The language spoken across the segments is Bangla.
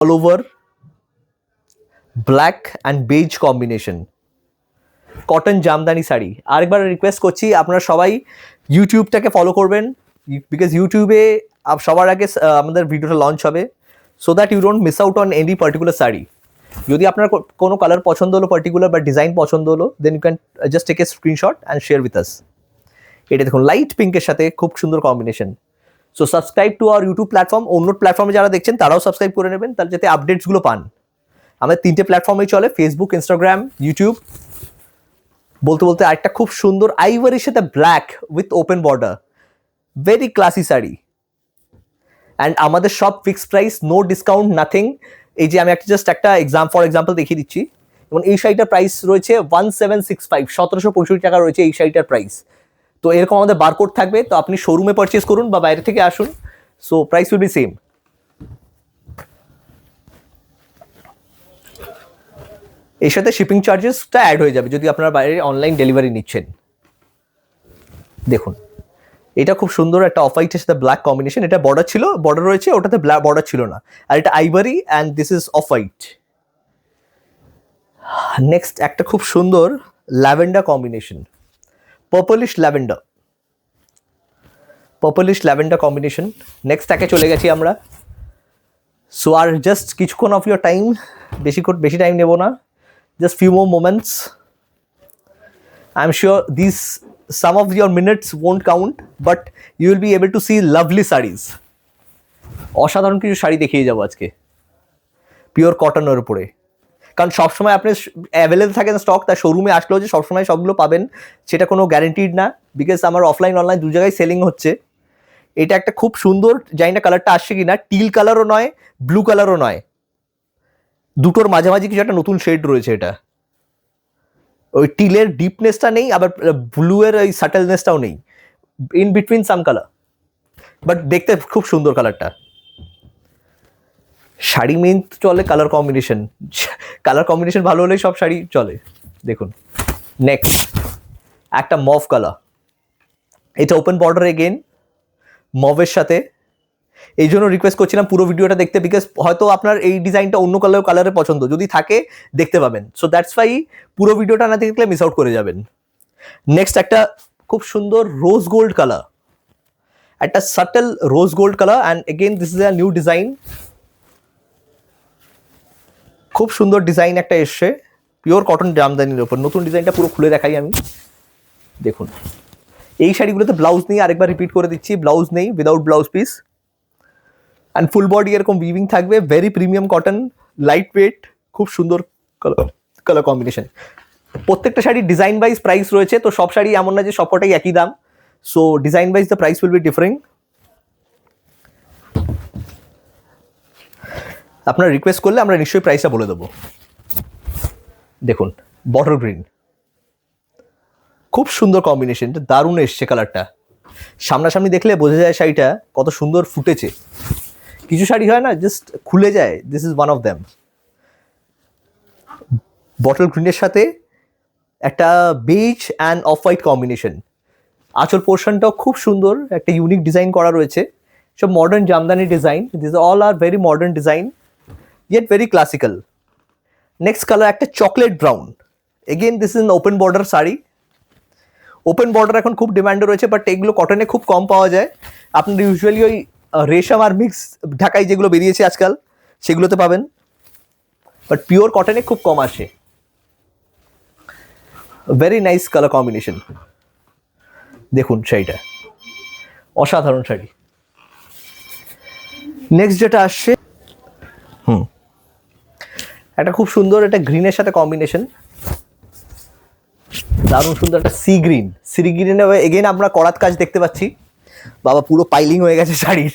all over black and beige combination cotton Jamdani sari. আরেকবার রিকোয়েস্ট করছি আপনারা সবাই ইউটিউবটাকে ফলো করবেন, বিকজ ইউটিউবে সবার আগে আমাদের ভিডিওটা লঞ্চ হবে, so that you don't miss out on any particular sari. যদি আপনার কোনো কালার পছন্দ হলো পার্টিকুলার বা ডিজাইন পছন্দ হলো, then you can just take a screenshot and share with us. এটা দেখুন লাইট পিঙ্কের সাথে খুব সুন্দর combination. So subscribe to our YouTube platform. অন্য প্ল্যাটফর্মে যারা দেখছেন তারাও সাবস্ক্রাইব করে নেবেন, তাহলে যাতে আপডেটসগুলো পান। আমাদের 3টে প্ল্যাটফর্মেই চলে, ফেসবুক, ইনস্টাগ্রাম, ইউটিউব। বলতে বলতে আরেকটা খুব সুন্দর আইভারির সাথে black with open border, very classy sari. And আমাদের সব fixed price, no discount, nothing. এই যে আমি একটা ফর এক্সাম্পল দেখিয়ে দিচ্ছি। এবং এই শাড়িটার প্রাইস রয়েছে 1765, 1765 টাকা রয়েছে এই শাড়িটার প্রাইস। তো এরকম আমাদের বারকোড থাকবে, তো আপনি শোরুমে পারচেস করুন বা বাইরে থেকে আসুন, so price will be same. এর সাথে শিপিং চার্জেসটা অ্যাড হয়ে যাবে যদি আপনারা বাইরে অনলাইন ডেলিভারি নিচ্ছেন। দেখুন এটা খুব সুন্দর একটা অফ হোয়াইটের সাথে ব্ল্যাক কম্বিনেশন। এটা বর্ডার রয়েছে, ওটাতে বর্ডার ছিল না। আর এটা ivory and this is off white. Next একটা খুব সুন্দর lavender combination, purplish lavender combination. Next তাকে চলে গেছি আমরা। সো আর জাস্ট কিছুক্ষণ অফ ইউর টাইম, বেশি টাইম নেব না, just few more moments. I'm sure some of your minutes won't count, but you will be able to see lovely sarees. অসাধারণ কিছু শাড়ি দেখিয়ে যাবো আজকে পিওর কটনের উপরে, কারণ সবসময় আপনি অ্যাভেলেবল থাকে না স্টক, তার শোরুমে আসলেও যে সবসময় সবগুলো পাবেন সেটা কোনো গ্যারেন্টিড না, বিকজ আমার অফলাইন অনলাইন দু জায়গায় সেলিং হচ্ছে। এটা একটা খুব সুন্দর, জানি না কালারটা আসছে কি না, টিল কালারও নয়, ব্লু কালারও নয়, দুটোর মাঝামাঝি কিছু একটা নতুন শেড রয়েছে। এটা ওই টিলের ডিপনেসটা নেই, আবার ব্লু এর ওই সাটেলনেসটাও নেই, in between some colour, but দেখতে খুব সুন্দর কালারটা। শাড়ি মেন চলে কালার কম্বিনেশন ভালো হলেই সব শাড়ি চলে। দেখুন নেক্সট একটা মভ কালার, এটা ওপেন বর্ডার এগেন মভের সাথে। এই জন্য রিকোয়েস্ট করছিলাম পুরো ভিডিওটা দেখতে, বিকজ হয়তো আপনার এই ডিজাইনটা অন্য কালারে পছন্দ, যদি থাকে দেখতে পাবেন। সো দ্যাটস ওয়াই পুরো ভিডিওটা না দেখলে মিস আউট করে যাবেন। নেক্সট একটা খুব সুন্দর রোজ গোল্ড কালার, একটা subtle rose gold colour, and again this is a new design. খুব সুন্দর ডিজাইন একটা এসছে পিওর কটন জামদানির উপর। নতুন ডিজাইনটা পুরো খুলে দেখাই আমি। দেখুন এই শাড়িগুলোতে ব্লাউজ নেই, আরেকবার রিপিট করে দিচ্ছি, ব্লাউজ নেই, without blouse piece, and full body এরকম উইভিং থাকবে, very premium cotton, light weight, খুব সুন্দর কালার কম্বিনেশন। প্রত্যেকটা শাড়ি ডিজাইন ওয়াইজ প্রাইস রয়েছে, তো সব শাড়ি এমন না যে সবকটাই একই দাম, so design wise the price will be different. আপনারা রিকোয়েস্ট করলে আমরা নিশ্চয়ই প্রাইসটা বলে দেবো। দেখুন বটল গ্রিন, খুব সুন্দর কম্বিনেশন, দারুণ এসছে কালারটা। সামনাসামনি দেখলে বোঝা যায় শাড়িটা কত সুন্দর ফুটেছে। কিছু শাড়ি হয় না জাস্ট খুলে যায়, this is one of them. Bottle গ্রিনের সাথে একটা beige and off white combination. আঁচল পোর্শনটাও খুব সুন্দর, একটা ইউনিক ডিজাইন করা রয়েছে, সব modern jamdani design. This all are very modern design, yet very classical. Next colour একটা chocolate brown, again this is open border sari. Open border এখন খুব ডিমান্ডে রয়েছে, বাট এগুলো কটনে খুব কম পাওয়া যায়। আপনার ইউজুয়ালি ওই রেশম আর মিক্স ঢাকাই যেগুলো বেরিয়েছে আজকাল সেগুলোতে পাবেন, বাট পিওর কটনে খুব কম আসে। Very nice colour combination. দেখুন শাড়িটা অসাধারণ শাড়ি। নেক্সট যেটা আসছে একটা খুব সুন্দর, একটা গ্রিনের সাথে কম্বিনেশন, দারুণ সুন্দর একটা সি গ্রিনে এগেন আমরা করাত কাজ দেখতে পাচ্ছি। বাবা পুরো পাইলিং হয়ে গেছে শাড়ির।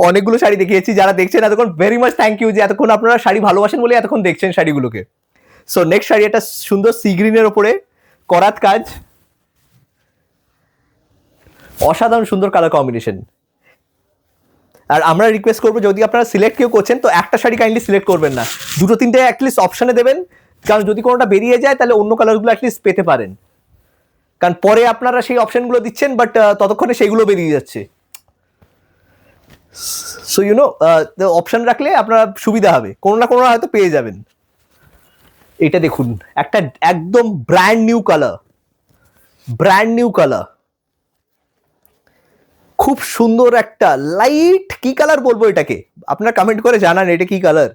অনেকগুলো শাড়ি দেখিয়েছি, যারা দেখছেন এতক্ষণ ভেরি মাচ থ্যাংক ইউ, যে এতক্ষণ আপনারা শাড়ি ভালোবাসেন বলে এতক্ষণ দেখছেন শাড়িগুলোকে। সো নেক্সট শাড়ি একটা সুন্দর সি গ্রিনের ওপরে করাত কাজ, অসাধারণ সুন্দর কালার কম্বিনেশন। আর আমরা রিকোয়েস্ট করবো যদি আপনারা সিলেক্ট কেউ করছেন তো একটা শাড়ি কাইন্ডলি সিলেক্ট করবেন না, দুটো তিনটে অ্যাটলিস্ট অপশানে দেবেন, কারণ যদি কোনোটা বেরিয়ে যায় তাহলে অন্য কালারগুলো অ্যাটলিস্ট পেতে পারেন, কারণ পরে আপনারা সেই অপশানগুলো দিচ্ছেন বাট ততক্ষণে সেইগুলো বেরিয়ে যাচ্ছে। সো অপশন রাখলে আপনার সুবিধা হবে, কোনো না কোনো হয়তো পেয়ে যাবেন। এটা দেখুন, একটা একদম ব্র্যান্ড নিউ কালার, খুব সুন্দর একটা লাইট, কি কালার বলবো এটাকে, আপনারা কমেন্ট করে জানান এটা কি কালার।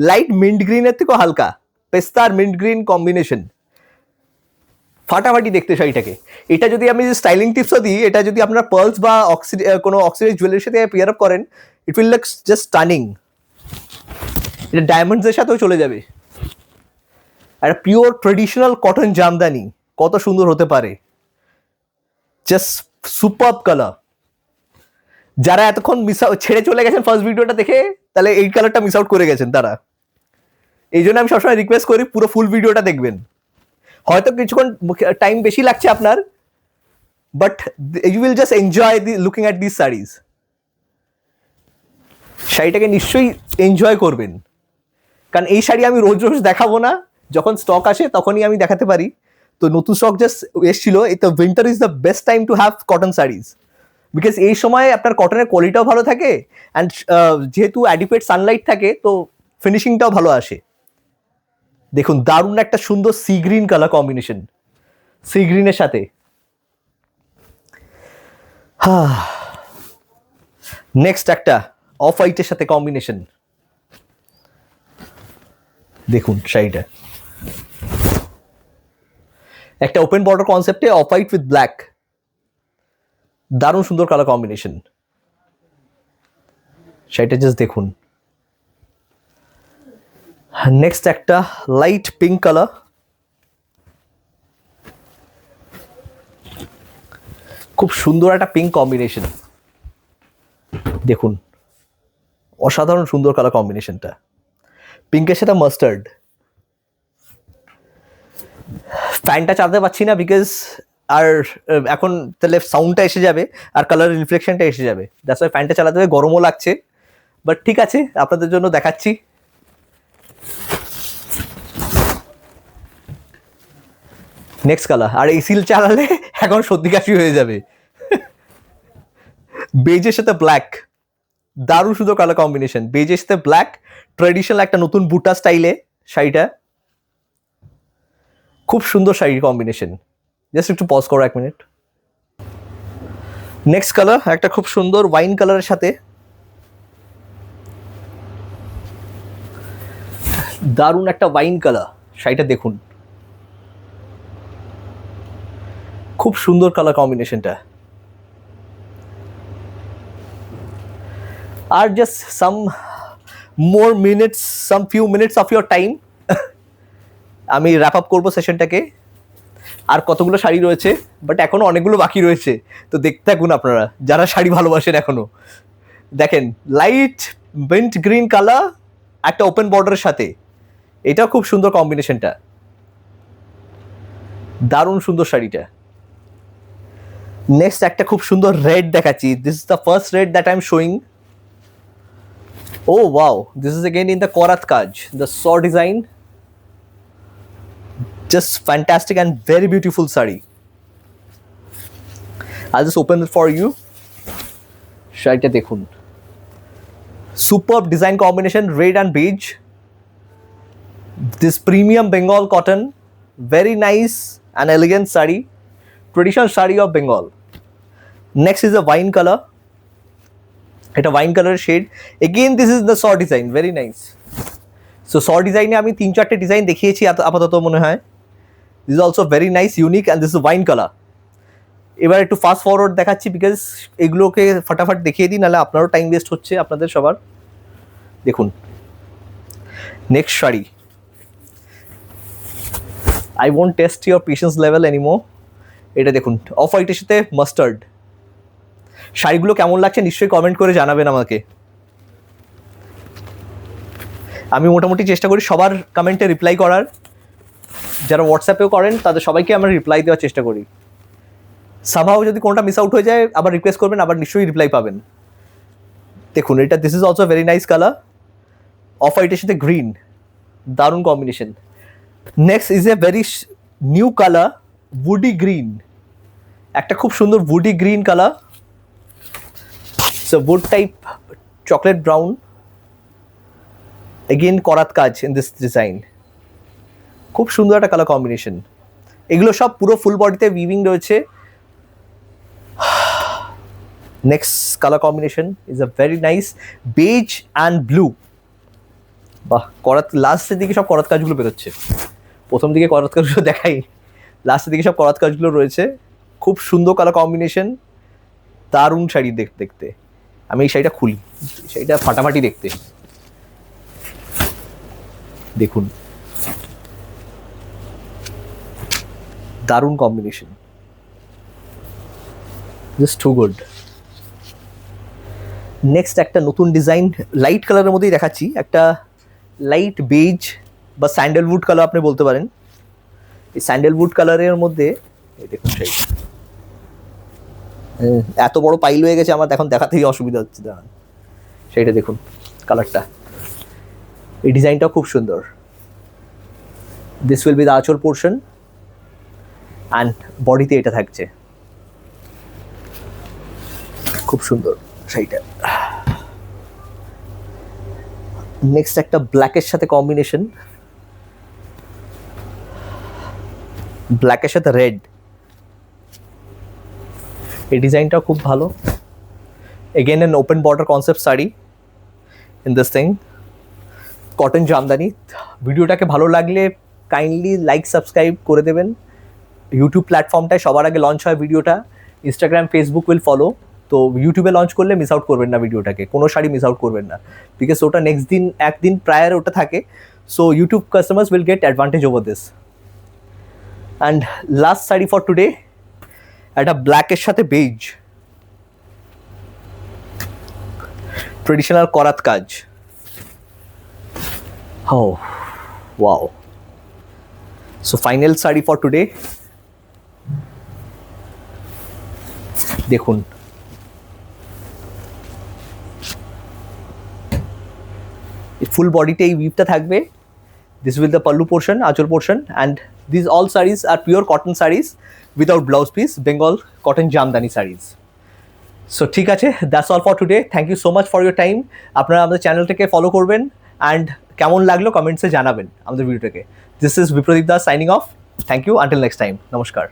লাইট মিন্ট গ্রিনের থেকেও হালকা, পেস্তা আর মিন্ট গ্রিন কম্বিনেশন, ফাটাফাটি দেখতে শাড়িটাকে। এটা যদি আমি স্টাইলিং টিপসও দিই, এটা যদি আপনার পার্লস বা কোনো অক্সিডাইজ জুয়েলারির সাথে পেয়ার আপ করেন, it will look just stunning. এটা ডায়মন্ডসের সাথেও চলে যাবে। আর পিওর ট্রেডিশনাল কটন জামদানি কত সুন্দর হতে পারে, জাস্ট সুপারব কালার। যারা এতক্ষণ ছেড়ে চলে গেছেন ফার্স্ট ভিডিওটা দেখে, তাহলে এই কালারটা মিস আউট করে গেছেন তারা। এই জন্য আমি সবসময় রিকোয়েস্ট করি পুরো ফুল ভিডিওটা দেখবেন। হয়তো কিছুক্ষণ টাইম বেশি লাগছে আপনার, but you will just enjoy looking at this saris. শাড়িটাকে নিশ্চয়ই এনজয় করবেন, কারণ এই শাড়ি আমি রোজ রোজ দেখাবো না, যখন স্টক আসে তখনই আমি দেখাতে পারি। তো নতুন স্টক জাস্ট এসেছিল, তো winter is the best time to have cotton saris, because এই সময় আপনার কটনের কোয়ালিটিটাও ভালো থাকে, অ্যান্ড যেহেতু অ্যাডিকুয়েট সানলাইট থাকে তো ফিনিশিংটাও ভালো আসে। দেখুন, দারুণ একটা সুন্দর sea green colour combination, sea গ্রিনের সাথে নেক্সট একটা অফ হোয়াইটের সাথে কম্বিনেশন। দেখুন শাড়িটা একটা ওপেন বর্ডার কনসেপ্টে অফ হোয়াইট উইথ ব্ল্যাক, দারুণ সুন্দর কালার কম্বিনেশন। শাড়িটা জাস্ট দেখুন। নেক্সট একটা লাইট পিঙ্ক কালার, খুব সুন্দর একটা পিঙ্ক কম্বিনেশন। দেখুন, অসাধারণ সুন্দর কালার কম্বিনেশনটা, পিঙ্কের সাথে মাস্টার্ড। ফ্যানটা চালাতে পারছি না বিকজ আর এখন তাহলে সাউন্ডটা এসে যাবে আর কালার রিফ্লেকশনটা এসে যাবে, দ্যাটস ওয়াই ফ্যানটা চালাতে হবে, গরমও লাগছে, বাট ঠিক আছে আপনাদের জন্য দেখাচ্ছি। নেক্সট কালার, আর এসি চালালে এখন সর্দি কাশি হয়ে যাবে। বেজের সাথে ব্ল্যাক, দারুণ সুন্দর কালার কম্বিনেশন, বেজের সাথে ব্ল্যাক, ট্রেডিশনাল একটা নতুন বুটা স্টাইলে শাড়িটা, খুব সুন্দর শাড়ির কম্বিনেশন। জাস্ট একটু পজ করো 1 মিনিট। নেক্সট কালার একটা খুব সুন্দর ওয়াইন কালারের সাথে, দারুণ একটা ওয়াইন কালার শাড়িটা দেখুন, খুব সুন্দর কালার কম্বিনেশনটা। আর just some more minutes, some few minutes of your time, আমি র্যাপ আপ করবো সেশনটাকে। আর কতগুলো শাড়ি রয়েছে, বাট এখনো অনেকগুলো বাকি রয়েছে, তো দেখতে থাকুন আপনারা যারা শাড়ি ভালোবাসেন এখনো। দেখেন, লাইট মিন্ট গ্রিন কালার একটা ওপেন বর্ডারের সাথে, এটাও খুব সুন্দর কম্বিনেশনটা, দারুণ সুন্দর শাড়িটা। নেক্সট একটা খুব সুন্দর রেড দেখাচ্ছি, this is the first red that I am showing. Oh wow, this is again in the Korat Kaj, the saw design, just fantastic and very beautiful sari. I'll just open it for you. শাড়িটা দেখুন, superb design combination, red and beige, this premium Bengal cotton, very nice and elegant sari, traditional sari of Bengal. Next is a wine color, এটা ওয়াইন কালারের শেড, এগেইন দিস ইজ দ্য স ডিজাইন, ভেরি নাইস। সো স ডিজাইনে আমি 3-4টে ডিজাইন দেখিয়েছি আপাতত মনে হয়, this is also very nice, unique, and this is wine colour. এবার একটু ফাস্ট ফরওয়ার্ড দেখাচ্ছি বিকজ এগুলোকে ফাটাফাট দেখিয়ে দিই, নাহলে আপনারও টাইম ওয়েস্ট হচ্ছে আপনাদের সবার। দেখুন next sari, I won't test your patience level anymore. এটা দেখুন, অফ হোয়াইটের সাথে মাস্টার্ড, শাড়িগুলো কেমন লাগছে নিশ্চয়ই কমেন্ট করে জানাবেন আমাকে। আমি মোটামুটি চেষ্টা করি সবার কমেন্টে রিপ্লাই করার, যারা হোয়াটসঅ্যাপেও করেন তাদের সবাইকে আমরা রিপ্লাই দেওয়ার চেষ্টা করি। সামহাও যদি কোনটা মিস আউট হয়ে যায় আবার রিকোয়েস্ট করবেন, আবার নিশ্চয়ই রিপ্লাই পাবেন। দেখুন এটা, this is also very nice colour, off হোয়াইটের সাথে গ্রিন, দারুণ combination. Next is a very new colour, woody green, একটা খুব সুন্দর woody green colour, so wood type chocolate brown, again করাত কাজ in this design, খুব সুন্দর একটা কালার কম্বিনেশন। এগুলো সব পুরো ফুল বডিতে উইভিং রয়েছে। Next colour combination is a very nice beige and blue. বাহ, করাত লাস্টের দিকে সব করাত কাজগুলো বেরোচ্ছে, প্রথম দিকে করাত কাজগুলো দেখাই, লাস্টের দিকে সব করাত কাজগুলো রয়েছে। খুব সুন্দর কালার কম্বিনেশন, দারুণ শাড়ি দেখতে। আমি এই শাড়িটা খুলি, শাড়িটা ফাটাফাটি দেখতে, দেখুন দারুণ combination, just too good. Next একটা নতুন ডিজাইন, লাইট কালারের মধ্যেই দেখাচ্ছি, একটা লাইট বেজ বা স্যান্ডেলউড কালার আপনি বলতে পারেন। এই স্যান্ডেলউড কালারের মধ্যে এই দেখুন শাড়িটা, এত বড় পাইল হয়ে গেছে আমার, এখন দেখাতেই অসুবিধা হচ্ছে। দাঁড়ান, সেইটা দেখুন কালারটা, এই ডিজাইনটাও খুব সুন্দর। দিস উইল বি দ্য আঁচল পোর্শন অ্যান্ড বডিতে এটা থাকছে, খুব সুন্দর শাড়িটা। নেক্সট একটা ব্ল্যাকের সাথে কম্বিনেশন, ব্ল্যাকের সাথে রেড, এই ডিজাইনটাও খুব ভালো। Again an open border concept sari in this thing, cotton Jamdani. ভিডিওটাকে ভালো লাগলে কাইন্ডলি লাইক সাবস্ক্রাইব করে দেবেন। ইউটিউব প্ল্যাটফর্মটায় সবার আগে লঞ্চ হয় ভিডিওটা, ইনস্টাগ্রাম ফেসবুক উইল ফলো। তো ইউটিউবে লঞ্চ করলে মিস আউট করবেন না ভিডিওটাকে, কোনো শাড়ি মিস আউট করবেন না, বিকজ ওটা নেক্সট দিন একদিন প্রায়ার ওটা থাকে। So YouTube customers will get advantage over this. And last sari for today, একটা ব্ল্যাকের সাথে বেজ, ট্রেডিশনাল করাত কাজ। Oh, wow. So final sari for today, দেখুন ফুল বডিতে এই উইভটা থাকবে। This will the pallu portion, আঁচল portion, and this all saris are pure cotton saris without blouse piece, Bengal cotton jamdani saris. So ঠিক আছে, that's all for today. Thank you so much for your time. আপনারা আমাদের চ্যানেলটাকে ফলো করবেন অ্যান্ড কেমন লাগলো কমেন্টসে জানাবেন আমাদের ভিডিওটাকে। This is Bipradip Das signing off. Thank you, until next time, নমস্কার।